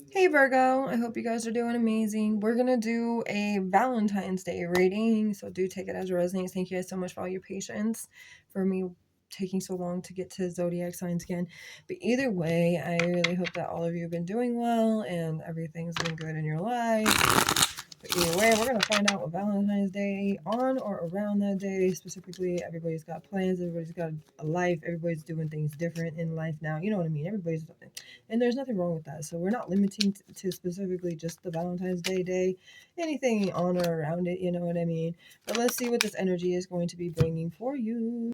Hey Virgo, I hope you guys are doing amazing. We're gonna do a Valentine's Day reading, so do take it as it resonates. Thank you guys so much for all your patience, for me taking so long to get to zodiac signs again. But either way, I really hope that all of you have been doing well and everything's been good in your life. But either way, we're gonna find out what Valentine's Day on or around that day specifically. Everybody's got plans, everybody's got a life, everybody's doing things different in life now. You know what I mean? And there's nothing wrong with that. So we're not limiting to specifically just the Valentine's Day, anything on or around it. You know what I mean? But let's see what this energy is going to be bringing for you.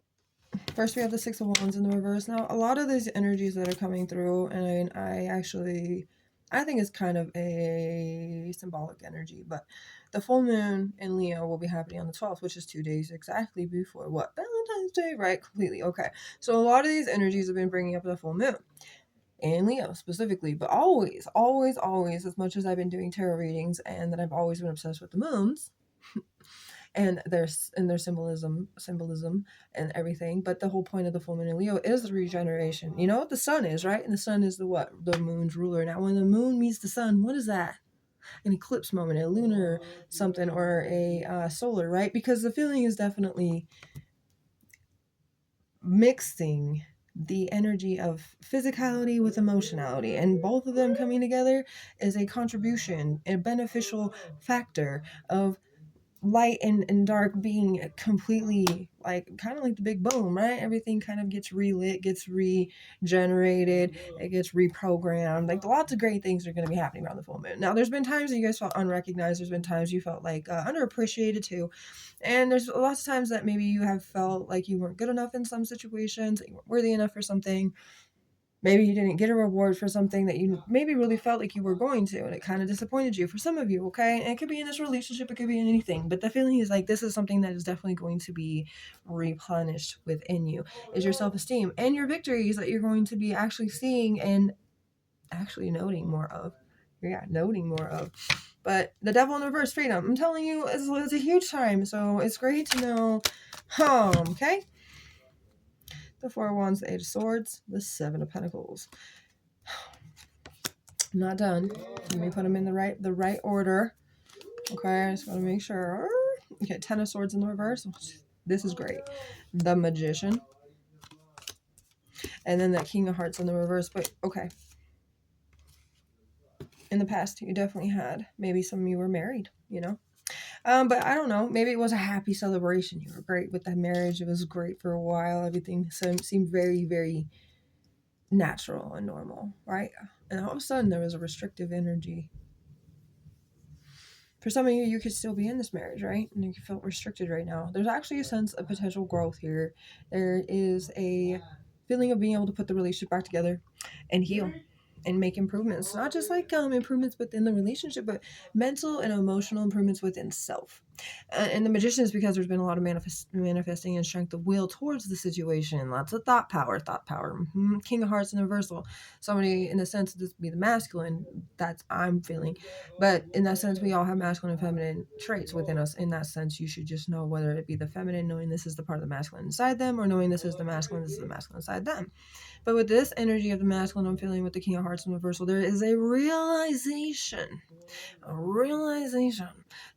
First, we have the Six of Wands in the reverse. Now, a lot of these energies that are coming through, and I think it's kind of a symbolic energy, but the full moon in Leo will be happening on the 12th, which is 2 days exactly before what? Valentine's Day, right? Completely. Okay. So, a lot of these energies have been bringing up the full moon in Leo specifically, but always, always, always, as much as I've been doing tarot readings and that I've always been obsessed with the moons and their symbolism and everything. But the whole point of the full moon in Leo is the regeneration. You know what the sun is, right? And the sun is the what? The moon's ruler. Now, when the moon meets the sun, what is that? An eclipse moment, a lunar something, or a solar, right? Because the feeling is definitely mixing the energy of physicality with emotionality, and both of them coming together is a contribution, a beneficial factor of light and dark being completely like kind of like the big boom, right? Everything kind of gets relit, gets regenerated, it gets reprogrammed. Like lots of great things are going to be happening around the full moon. Now, there's been times that you guys felt unrecognized. There's been times you felt like underappreciated too, and there's lots of times that maybe you have felt like you weren't good enough in some situations, that you weren't worthy enough for something. Maybe you didn't get a reward for something that you maybe really felt like you were going to, and it kind of disappointed you for some of you, okay? And it could be in this relationship, it could be in anything, but the feeling is like this is something that is definitely going to be replenished within you, is your self-esteem and your victories that you're going to be actually seeing and actually noting more of. Yeah, noting more of. But the devil in the reverse, freedom. I'm telling you, it's a huge time, so it's great to know. Okay? The Four of Wands, the Eight of Swords, the Seven of Pentacles. I'm not done. Let me put them in the right order. Okay, I just want to make sure. Okay, Ten of Swords in the reverse. This is great. The Magician. And then that King of Hearts in the reverse. But okay. In the past, you definitely had. Maybe some of you were married, you know? But I don't know. Maybe it was a happy celebration. You were great with that marriage. It was great for a while. Everything seemed very, very natural and normal, right? And all of a sudden, there was a restrictive energy. For some of you, you could still be in this marriage, right? And you feel restricted right now. There's actually a sense of potential growth here. There is a feeling of being able to put the relationship back together and heal and make improvements. Not just like improvements within the relationship, but mental and emotional improvements within self. And the Magician is because there's been a lot of manifesting and strength of will towards the situation. Lots of thought power. King of Hearts and Universal. Somebody in the sense of this be the masculine. That's I'm feeling. But in that sense, we all have masculine and feminine traits within us. In that sense, you should just know whether it be the feminine, knowing this is the part of the masculine inside them, or knowing this is the masculine inside them. But with this energy of the masculine, I'm feeling with the King of Hearts and Universal, there is a realization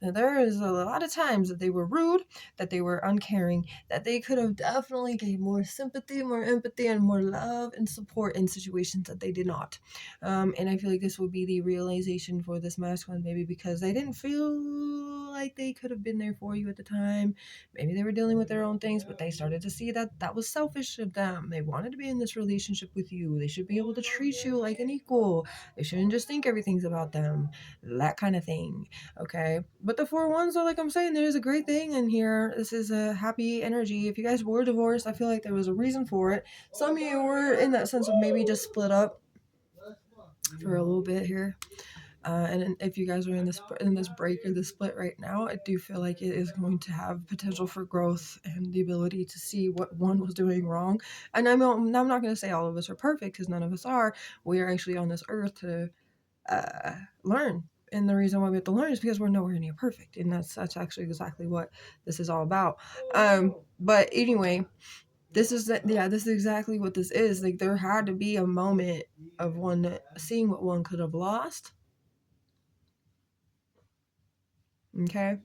that there is a lot of times that they were rude, that they were uncaring, that they could have definitely gave more sympathy, more empathy, and more love and support in situations that they did not. And I feel like this would be the realization for this masculine, maybe because they didn't feel like they could have been there for you at the time. Maybe they were dealing with their own things, but they started to see that that was selfish of them. They wanted to be in this relationship with you. They should be able to treat you like an equal. They shouldn't just think everything's about them. That kind of thing. Okay. But the Four Wands, though, like I'm saying, there's a great thing in here. This is a happy energy. If you guys were divorced, I feel like there was a reason for it. Some of you were in that sense of maybe just split up for a little bit here. And if you guys are in this break or this split right now, I do feel like it is going to have potential for growth and the ability to see what one was doing wrong. And I'm not going to say all of us are perfect, because none of us are. We are actually on this earth to learn. And the reason why we have to learn is because we're nowhere near perfect. And that's actually exactly what this is all about. But anyway, This is this is exactly what this is. Like there had to be a moment of one seeing what one could have lost. Okay.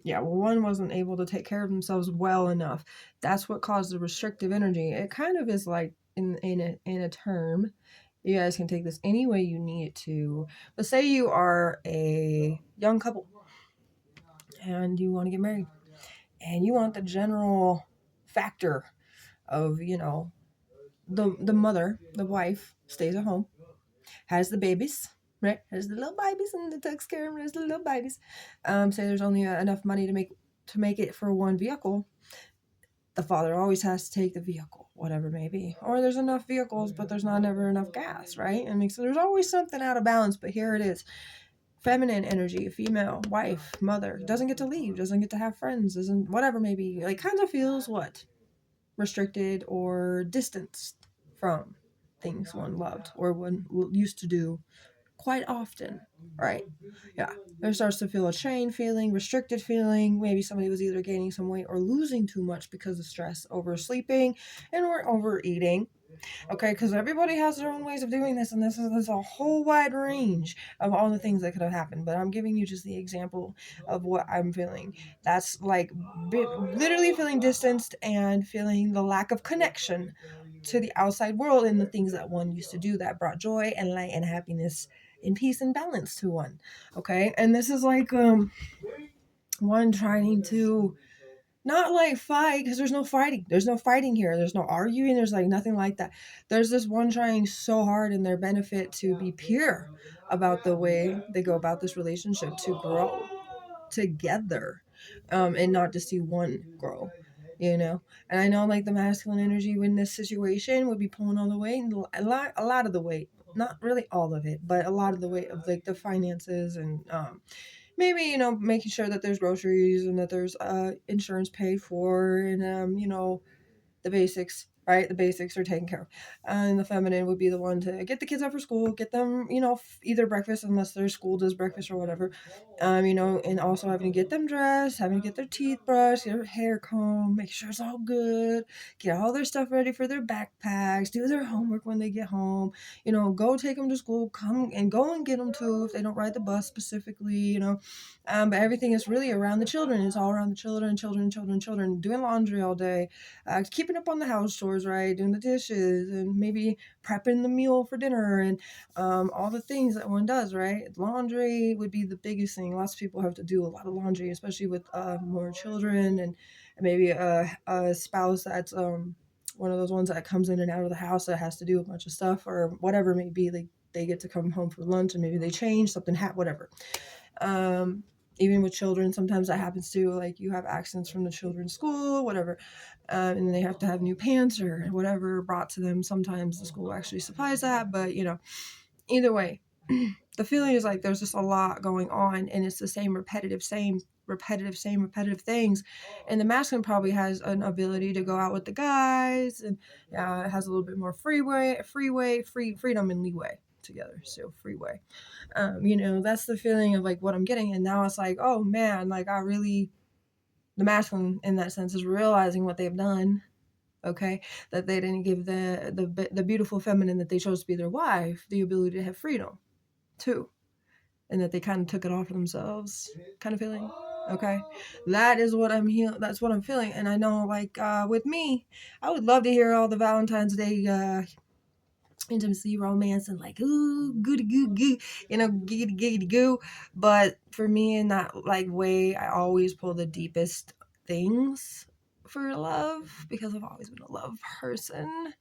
Yeah, well, one wasn't able to take care of themselves well enough. That's what caused the restrictive energy. It kind of is like in a term. You guys can take this any way you need it to. But say you are a young couple and you want to get married and you want the general factor of, the mother, the wife stays at home, has the babies, right? Has the little babies and the takes care of the little babies. Say there's only enough money to make it for one vehicle. The father always has to take the vehicle, whatever it may be. Or there's enough vehicles, but there's not ever enough gas, right? So there's always something out of balance, but here it is. Feminine energy, female, wife, mother, doesn't get to leave, doesn't get to have friends, doesn't, whatever maybe, like kind of feels what? Restricted or distanced from things one loved or one used to do quite often, right? Yeah. There starts to feel a chain feeling, restricted feeling. Maybe somebody was either gaining some weight or losing too much because of stress, oversleeping, and or overeating. Okay, because everybody has their own ways of doing this, and there's a whole wide range of all the things that could have happened. But I'm giving you just the example of what I'm feeling. That's like literally feeling distanced and feeling the lack of connection to the outside world and the things that one used to do that brought joy and light and happiness and peace and balance to one. Okay, and this is like one trying to not like fight, because there's no fighting. There's no fighting here. There's no arguing. There's like nothing like that. There's this one trying so hard in their benefit to be pure about the way they go about this relationship, to grow together, and not to see one grow, And I know like the masculine energy in this situation would be pulling all the weight, and a lot of the weight, not really all of it, but a lot of the weight of like the finances and maybe making sure that there's groceries and that there's insurance paid for, and the basics, right? The basics are taken care of. And the feminine would be the one to get the kids up for school, get them, either breakfast, unless their school does breakfast or whatever. And also having to get them dressed, having to get their teeth brushed, get their hair combed, make sure it's all good, get all their stuff ready for their backpacks, do their homework when they get home, go take them to school, come and go and get them too if they don't ride the bus specifically, but everything is really around the children. It's all around the children, doing laundry all day, keeping up on the house chores, right? Doing the dishes and maybe prepping the meal for dinner and all the things that one does, right? Laundry would be the biggest thing. Lots of people have to do a lot of laundry, especially with more children and maybe a spouse that's one of those ones that comes in and out of the house that has to do a bunch of stuff or whatever it may be. Like they get to come home for lunch and maybe they change something, whatever. Even with children, sometimes that happens too. Like you have accidents from the children's school, whatever, and they have to have new pants or whatever brought to them. Sometimes the school actually supplies that, but either way, the feeling is like there's just a lot going on, and it's the same repetitive things. And the masculine probably has an ability to go out with the guys, and it has a little bit more freedom and leeway together. So freeway. That's the feeling of like what I'm getting. And now it's like, oh man, like the masculine in that sense is realizing what they've done. Okay, that they didn't give the beautiful feminine that they chose to be their wife the ability to have freedom too, and that they kind of took it off for themselves, kind of feeling. Okay, that is what that's what I'm feeling. And I know, like with me, I would love to hear all the Valentine's Day intimacy, romance, and like ooh goody goo goo, giggity giggity goo. But for me, in that like way, I always pull the deepest things for love because I've always been a love person.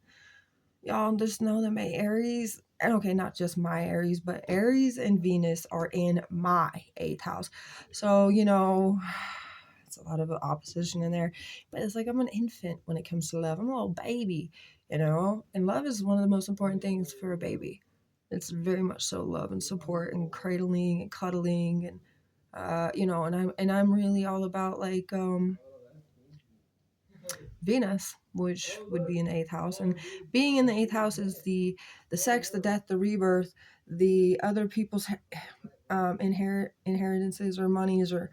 Y'all just know that my Aries, and okay, not just my Aries, but Aries and Venus are in my 8th house. So, it's a lot of opposition in there. But it's like I'm an infant when it comes to love. I'm a little baby, and love is one of the most important things for a baby. It's very much so love and support and cradling and cuddling and and I'm really all about like Venus, which would be in the 8th house. And being in the 8th house is the sex, the death, the rebirth, the other people's inheritances or monies or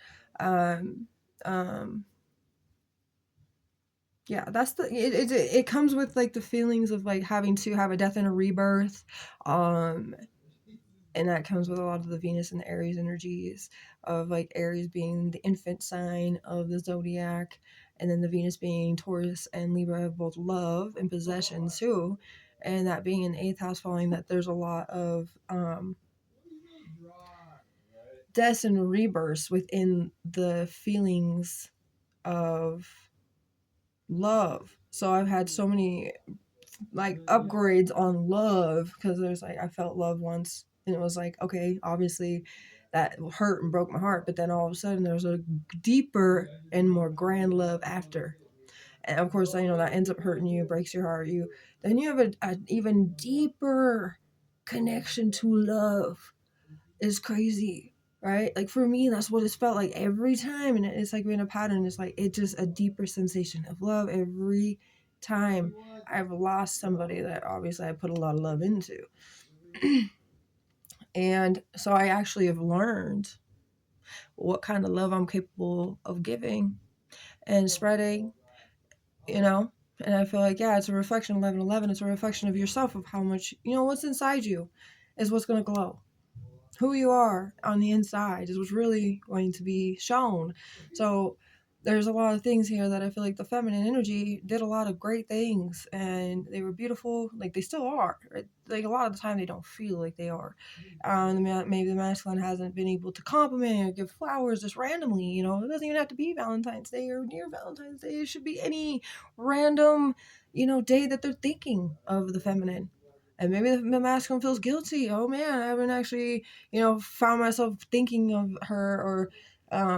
Yeah, that's it comes with like the feelings of like having to have a death and a rebirth. And that comes with a lot of the Venus and the Aries energies of like Aries being the infant sign of the zodiac, and then the Venus being Taurus and Libra of both love and possession too, and that being in the 8th house, following that there's a lot of deaths and rebirths within the feelings of love. So I've had so many like upgrades on love, because there's like I felt love once and it was like, okay, obviously that hurt and broke my heart, but then all of a sudden there's a deeper and more grand love after. And of course, you know, that ends up hurting you, breaks your heart, then you have a even deeper connection to love. Is crazy, right? Like for me, that's what it's felt like every time, and it's like being a pattern. It's like it's just a deeper sensation of love every time I've lost somebody that obviously I put a lot of love into. And so I actually have learned what kind of love I'm capable of giving and spreading, you know. And I feel like, yeah, it's a reflection. 1111, it's a reflection of yourself, of how much, you know, what's inside you is what's going to glow. Who you are on the inside is what's really going to be shown. So there's a lot of things here that I feel like the feminine energy did a lot of great things, and they were beautiful. Like they still are. Right? Like a lot of the time they don't feel like they are. Maybe the masculine hasn't been able to compliment or give flowers just randomly. You know, it doesn't even have to be Valentine's Day or near Valentine's Day. It should be any random, you know, day that they're thinking of the feminine. And maybe the masculine feels guilty. Oh man, I haven't actually, you know, found myself thinking of her or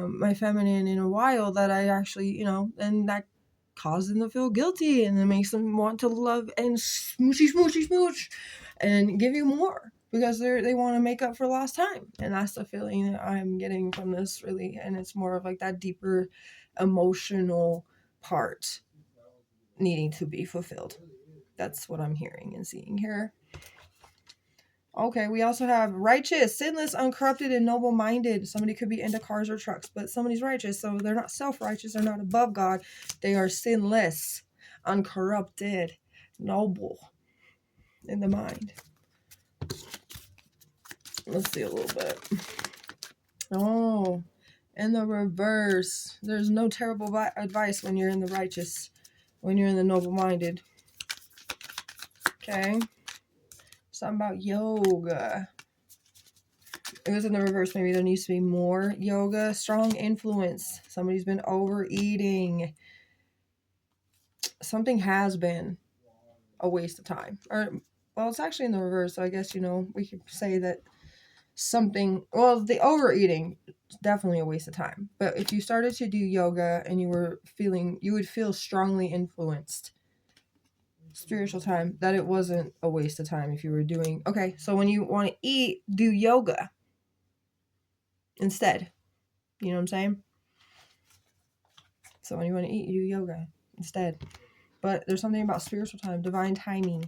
my feminine in a while, that I actually, you know, and that causes them to feel guilty, and it makes them want to love and smoochy, smoochy, smooch and give you more, because they want to make up for lost time. And that's the feeling that I'm getting from this, really. And it's more of like that deeper emotional part needing to be fulfilled. That's what I'm hearing and seeing here. Okay, we also have righteous, sinless, uncorrupted, and noble-minded. Somebody could be into cars or trucks, but somebody's righteous, so they're not self-righteous, they're not above God. They are sinless, uncorrupted, noble in the mind. Let's see a little bit. Oh, in the reverse. There's no terrible advice when you're in the righteous, when you're in the noble-minded. Okay. Something about yoga. It was in the reverse. Maybe there needs to be more yoga. Strong influence. Somebody's been overeating. Something has been a waste of time. Or, well, it's actually in the reverse. So I guess, you know, we could say that something, well, the overeating is definitely a waste of time. But if you started to do yoga and you would feel strongly influenced. Spiritual time, that it wasn't a waste of time if you were doing. Okay, so when you want to eat, do yoga instead. You know what I'm saying? So when you want to eat, you do yoga instead. But there's something about spiritual time, divine timing.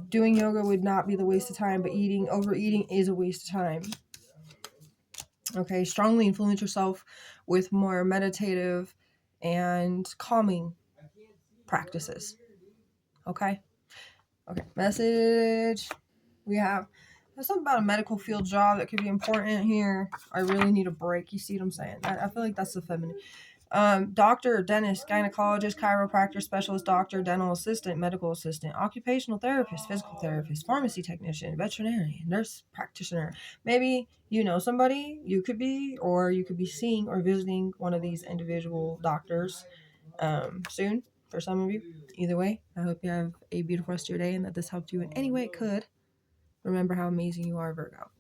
Doing yoga would not be the waste of time, but overeating is a waste of time. Okay, strongly influence yourself with more meditative and calming practices. Okay? Okay, message. There's something about a medical field job that could be important here. I really need a break. You see what I'm saying? I feel like that's the feminine. Doctor, dentist, gynecologist, chiropractor, specialist, doctor, dental assistant, medical assistant, occupational therapist, physical therapist, pharmacy technician, veterinarian, nurse practitioner. Maybe you know somebody, you could be seeing or visiting one of these individual doctors soon, for some of you. Either way, I hope you have a beautiful rest of your day and that this helped you in any way it could. Remember how amazing you are, Virgo.